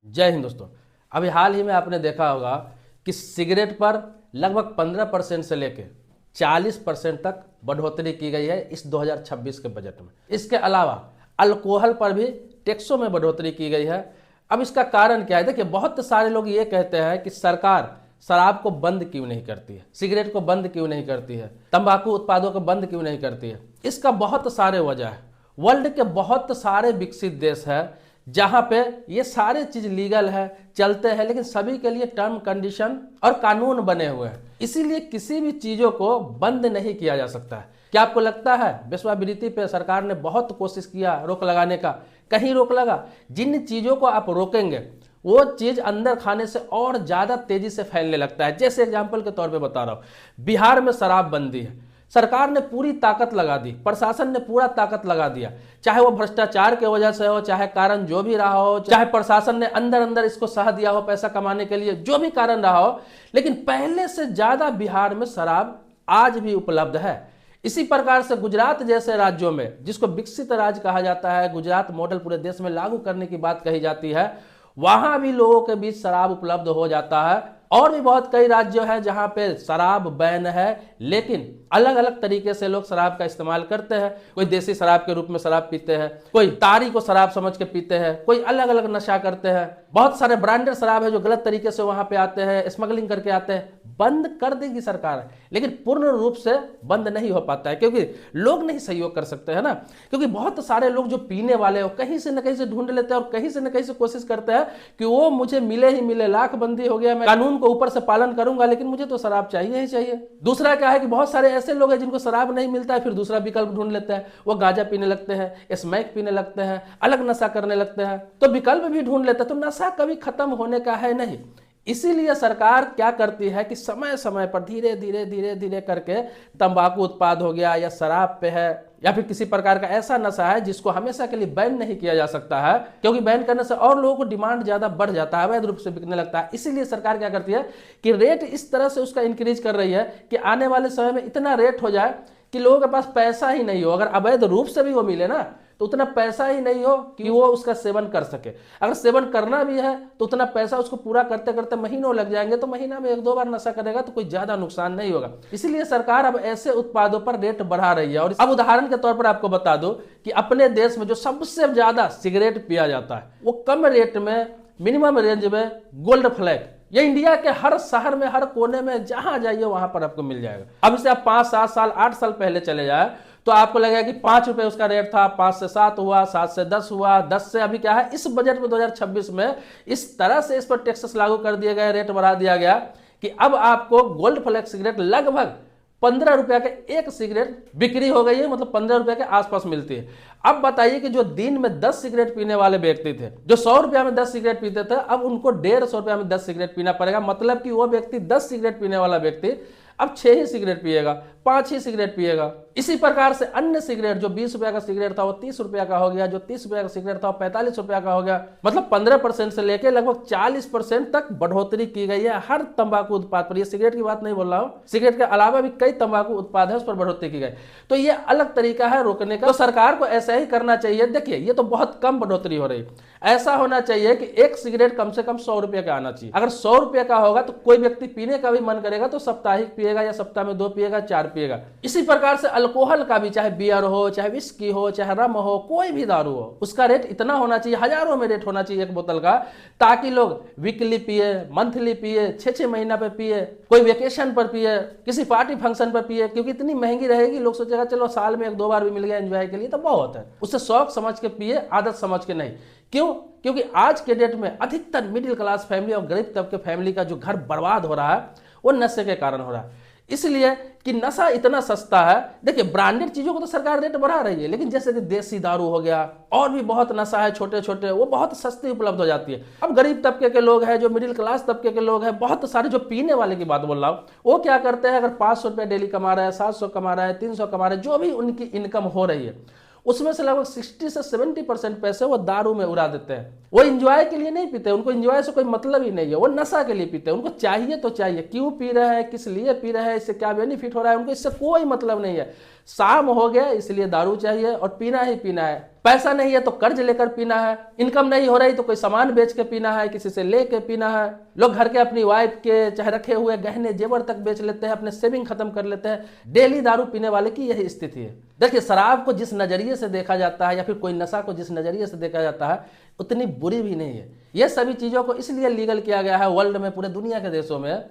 जय हिंद दोस्तों। अभी हाल ही में आपने देखा होगा कि सिगरेट पर लगभग 15% से लेकर 40% तक बढ़ोतरी की गई है इस 2026 के बजट में। इसके अलावा अल्कोहल पर भी टैक्सों में बढ़ोतरी की गई है। अब इसका कारण क्या है? देखिए, बहुत सारे लोग ये कहते हैं कि सरकार शराब को बंद क्यों नहीं करती है, सिगरेट को बंद क्यों नहीं करती है, तंबाकू उत्पादों को बंद क्यों नहीं करती है। इसका बहुत सारे वजह है। वर्ल्ड के बहुत सारे विकसित देश है जहां पे ये सारे चीज लीगल है, चलते हैं, लेकिन सभी के लिए टर्म कंडीशन और कानून बने हुए हैं। इसीलिए किसी भी चीजों को बंद नहीं किया जा सकता है। क्या आपको लगता है वेश्यावृत्ति पे सरकार ने बहुत कोशिश किया रोक लगाने का? कहीं रोक लगा? जिन चीजों को आप रोकेंगे वो चीज अंदर खाने से और ज्यादा तेजी से फैलने लगता है। जैसे एग्जाम्पल के तौर पे बता रहा हूं, बिहार में शराबबंदी है, सरकार ने पूरी ताकत लगा दी, प्रशासन ने पूरा ताकत लगा दिया, चाहे वो भ्रष्टाचार की वजह से हो, चाहे कारण जो भी रहा हो, चाहे प्रशासन ने अंदर अंदर इसको सह दिया हो पैसा कमाने के लिए, जो भी कारण रहा हो, लेकिन पहले से ज्यादा बिहार में शराब आज भी उपलब्ध है। इसी प्रकार से गुजरात जैसे राज्यों में, जिसको विकसित राज्य कहा जाता है, गुजरात मॉडल पूरे देश में लागू करने की बात कही जाती है, वहां भी लोगों के बीच शराब उपलब्ध हो जाता है। और भी बहुत कई राज्य है जहां पे शराब बैन है, लेकिन अलग अलग तरीके से लोग शराब का इस्तेमाल करते हैं। कोई देसी शराब के रूप में शराब पीते हैं, कोई तारी को शराब समझ के पीते हैं, कोई अलग अलग नशा करते हैं। बहुत सारे ब्रांडेड शराब है जो गलत तरीके से वहां पे आते हैं, स्मगलिंग करके आते हैं। बंद कर देगी सरकार, लेकिन पूर्ण रूप से बंद नहीं हो पाता है, क्योंकि लोग नहीं सहयोग कर सकते हैं ना। क्योंकि बहुत सारे लोग जो पीने वाले हो कहीं से न कहीं से ढूंढ लेते हैं और कहीं से न कहीं से कोशिश करते हैं कि वो मुझे मिले ही मिले, लाख बंदी हो गया, मैं कानून को ऊपर से पालन करूंगा, लेकिन मुझे तो शराब चाहिए ही चाहिए। दूसरा क्या है कि बहुत सारे ऐसे लोग हैं जिनको शराब नहीं मिलता है, फिर दूसरा विकल्प ढूंढ लेते हैं। वो गांजा पीने लगते हैं, स्मैक पीने लगते हैं, अलग नशा करने लगते हैं, तो विकल्प भी ढूंढ लेते हैं। तो नशा कभी खत्म होने का है नहीं। इसीलिए सरकार क्या करती है कि समय समय पर धीरे धीरे धीरे धीरे करके तंबाकू उत्पाद हो गया या शराब पे है या फिर किसी प्रकार का ऐसा नशा है जिसको हमेशा के लिए बैन नहीं किया जा सकता है, क्योंकि बैन करने से और लोगों को डिमांड ज्यादा बढ़ जाता है, अवैध रूप से बिकने लगता है। इसीलिए सरकार क्या करती है कि रेट इस तरह से उसका इंक्रीज कर रही है कि आने वाले समय में इतना रेट हो जाए कि लोगों के पास पैसा ही नहीं हो। अगर अवैध रूप से भी वो मिले ना तो उतना पैसा ही नहीं हो कि वो उसका सेवन कर सके। अगर सेवन करना भी है तो उतना पैसा उसको पूरा करते करते महीनों लग जाएंगे, तो महीना में 1-2 बार नशा करेगा तो कोई ज्यादा नुकसान नहीं होगा। इसलिए सरकार अब ऐसे उत्पादों पर रेट बढ़ा रही है। और अब उदाहरण के तौर पर आपको बता दो कि अपने देश में जो सबसे ज्यादा सिगरेट पिया जाता है वो कम रेट में, मिनिमम रेंज में गोल्ड फ्लैग, ये इंडिया के हर शहर में, हर कोने में जहां जाइए वहां पर आपको मिल जाएगा। अब इसे आप 5-7 साल, 8 साल पहले चले जाए तो आपको लगेगा कि 5 रुपए उसका रेट था, 5 से 7 हुआ, 7 से 10 हुआ, 10 से अभी क्या है, इस बजट में 2026 में इस तरह से इस पर टैक्सेस लागू कर दिए गए, रेट बढ़ा दिया गया कि अब आपको गोल्ड फ्लैग सिगरेट लगभग 15 रुपया के एक सिगरेट बिक्री हो गई है, मतलब 15 रुपया के आसपास मिलती है। अब बताइए कि जो दिन में 10 सिगरेट पीने वाले व्यक्ति थे, जो 100 रुपया में 10 सिगरेट पीते थे, अब उनको 150 रुपया में 10 सिगरेट पीना पड़ेगा। मतलब कि वो व्यक्ति 10 सिगरेट पीने वाला व्यक्ति अब 6 ही सिगरेट पिएगा, 5 ही सिगरेट पिएगा। इसी प्रकार से अन्य सिगरेट, जो 20 रुपया का सिगरेट था वो 30 रुपया का हो गया, जो 30 रुपया का सिगरेट था वो 45 रुपया का हो गया। मतलब 15% से लेकर लगभग 40% तक बढ़ोतरी की गई है हर तंबाकू उत्पाद पर। ये सिगरेट की बात नहीं बोल रहा हूं, सिगरेट के अलावा भी कई तंबाकू उत्पाद है उस पर बढ़ोतरी की गई। तो ये अलग तरीका है रोकने का, तो सरकार को ऐसा ही करना चाहिए। देखिए, ये तो बहुत कम बढ़ोतरी हो रही, ऐसा होना चाहिए कि एक सिगरेट कम से कम 100 रुपये का आना चाहिए। अगर 100 रुपये का होगा तो कोई व्यक्ति पीने का भी मन करेगा तो साप्ताहिक पिएगा या सप्ताह में 2 पिएगा, 4 पिएगा। इसी प्रकार से अल्कोहल का भी, चाहे बियर हो, चाहे विस्की हो, चाहे रम हो, कोई भी दारू हो, उसका रेट इतना होना चाहिए, हजारों में रेट होना चाहिए एक बोतल का, ताकि लोग वीकली पिए, मंथली पिए, 6-6 महीना पे पिए, कोई वेकेशन पर पिए, किसी पार्टी फंक्शन पर पिए। क्योंकि इतनी महंगी रहेगी, लोग सोचेगा चलो साल में 1-2 बार भी मिल गया एंजॉय के लिए तो बहुत है। उससे शौक समझ के पिए, आदत समझ के नहीं। क्यों? क्योंकि आज के डेट में अधिकतर मिडिल क्लास फैमिली और गरीब तबके फैमिली का जो घर बर्बाद हो रहा है वो नशे के कारण हो रहा है। इसलिए कि नशा इतना सस्ता है। देखिए, ब्रांडेड चीजों को तो सरकार रेट बढ़ा रही है, लेकिन जैसे कि देसी दारू हो गया और भी बहुत नशा है छोटे छोटे, वो बहुत सस्ती उपलब्ध हो जाती है। अब गरीब तबके के लोग हैं, जो मिडिल क्लास तबके के लोग हैं, बहुत सारे जो पीने वाले की बात बोल रहा हूं, वो क्या करते हैं, अगर 500 रुपया डेली कमा रहा है, 700 कमा रहा है, 300 कमा रहा है, जो भी उनकी इनकम हो रही है, उसमें से लगभग 60 से 70% पैसे वो दारू में उड़ा देते हैं। वो इंजॉय के लिए नहीं पीते, उनको इंजॉय से कोई मतलब ही नहीं है, वो नशा के लिए पीते हैं। उनको चाहिए तो चाहिए, क्यों पी रहे हैं, किस लिए पी रहे हैं, इससे क्या बेनिफिट हो रहा है, उनको इससे कोई मतलब नहीं है। शाम हो गया इसलिए दारू चाहिए और पीना ही पीना है। पैसा नहीं है तो कर्ज लेकर पीना है, इनकम नहीं हो रही तो कोई सामान बेच के पीना है, किसी से लेके पीना है। लोग घर के अपनी वाइफ के चाहे रखे हुए गहने जेवर तक बेच लेते हैं, अपने सेविंग खत्म कर लेते हैं। डेली दारू पीने वाले की यही स्थिति है। देखिए, शराब को जिस नजरिए से देखा जाता है या फिर कोई नशा को जिस नजरिए से देखा जाता है उतनी बुरी भी नहीं है। ये सभी चीजों को इसलिए लीगल किया गया है वर्ल्ड में, पूरे दुनिया के देशों में,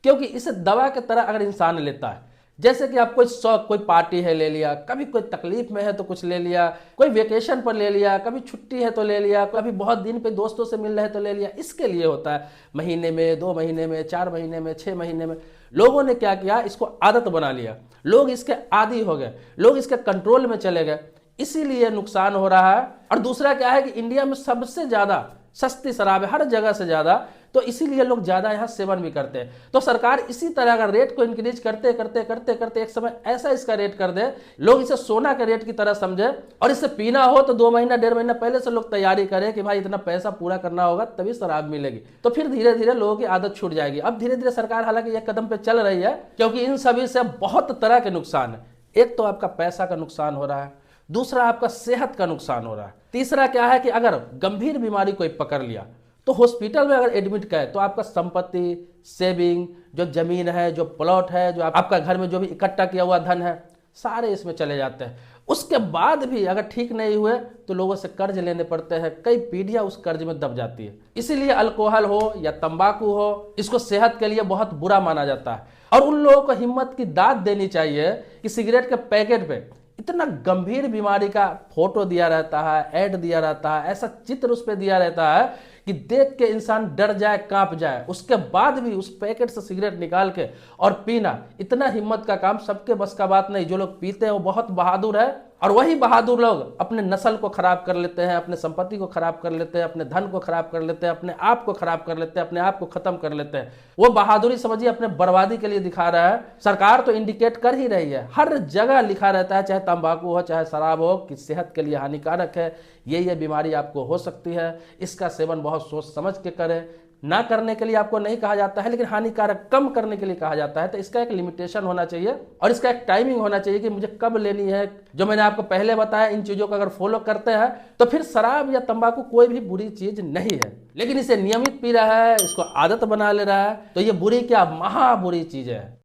क्योंकि इसे दवा की तरह अगर इंसान लेता है, जैसे कि आप कोई शौक, कोई पार्टी है ले लिया, कभी कोई तकलीफ में है तो कुछ ले लिया, कोई वेकेशन पर ले लिया, कभी छुट्टी है तो ले लिया, कभी बहुत दिन पे दोस्तों से मिल रहे तो ले लिया, इसके लिए होता है। महीने में, 2 महीने में, 4 महीने में, 6 महीने में लोगों ने क्या किया, इसको आदत बना लिया, लोग इसके आदी हो गए, लोग इसके कंट्रोल में चले गए, इसीलिए नुकसान हो रहा है। और दूसरा क्या है कि इंडिया में सबसे ज्यादा सस्ती शराब है, हर जगह से ज्यादा, तो इसीलिए लोग ज्यादा यहाँ सेवन भी करते हैं। तो सरकार इसी तरह का रेट को इंक्रीज करते करते करते करते एक समय ऐसा इसका रेट कर दे, लोग इसे सोना के रेट की तरह समझे, और इसे पीना हो तो 2 महीना 1.5 महीना पहले से लोग तैयारी करें कि भाई इतना पैसा पूरा करना होगा तभी शराब मिलेगी। तो फिर धीरे धीरे लोगों की आदत छूट जाएगी। अब धीरे धीरे सरकार हालांकि यह कदम पे चल रही है, क्योंकि इन सभी से बहुत तरह के नुकसान है। एक तो आपका पैसा का नुकसान हो रहा है, दूसरा आपका सेहत का नुकसान हो रहा है, तीसरा क्या है कि अगर गंभीर बीमारी कोई पकड़ लिया तो हॉस्पिटल में अगर एडमिट करे तो आपका संपत्ति, सेविंग, जो जमीन है, जो प्लॉट है, जो आपका घर में जो भी इकट्ठा किया हुआ धन है, सारे इसमें चले जाते हैं। उसके बाद भी अगर ठीक नहीं हुए तो लोगों से कर्ज लेने पड़ते हैं, कई पीढ़ियां उस कर्ज में दब जाती है। इसीलिए अल्कोहल हो या तंबाकू हो, इसको सेहत के लिए बहुत बुरा माना जाता है। और उन लोगों को हिम्मत की दाद देनी चाहिए कि सिगरेट के पैकेट पे इतना गंभीर बीमारी का फोटो दिया रहता है, ऐड दिया रहता है, ऐसा चित्र उस पर दिया रहता है कि देख के इंसान डर जाए, कांप जाए। उसके बाद भी उस पैकेट से सिगरेट निकाल के और पीना, इतना हिम्मत का काम सबके बस का बात नहीं। जो लोग पीते हैं वो बहुत बहादुर है, और वही बहादुर लोग अपने नस्ल को खराब कर लेते हैं, अपने संपत्ति को खराब कर लेते हैं, अपने धन को खराब कर लेते हैं, अपने आप को खराब कर लेते हैं, अपने आप को खत्म कर लेते हैं। वो बहादुरी समझिए अपने बर्बादी के लिए दिखा रहा है। सरकार तो इंडिकेट कर ही रही है, हर जगह लिखा रहता है, चाहे तंबाकू हो चाहे शराब हो, कि सेहत के लिए हानिकारक है, ये बीमारी आपको हो सकती है, इसका सेवन बहुत सोच समझ के करें। ना करने के लिए आपको नहीं कहा जाता है, लेकिन हानिकारक कम करने के लिए कहा जाता है। तो इसका एक लिमिटेशन होना चाहिए और इसका एक टाइमिंग होना चाहिए कि मुझे कब लेनी है। जो मैंने आपको पहले बताया, इन चीजों को अगर फॉलो करते हैं तो फिर शराब या तंबाकू कोई भी बुरी चीज नहीं है। लेकिन इसे नियमित पी रहा है, इसको आदत बना ले रहा है, तो ये बुरी क्या, महा बुरी चीज है।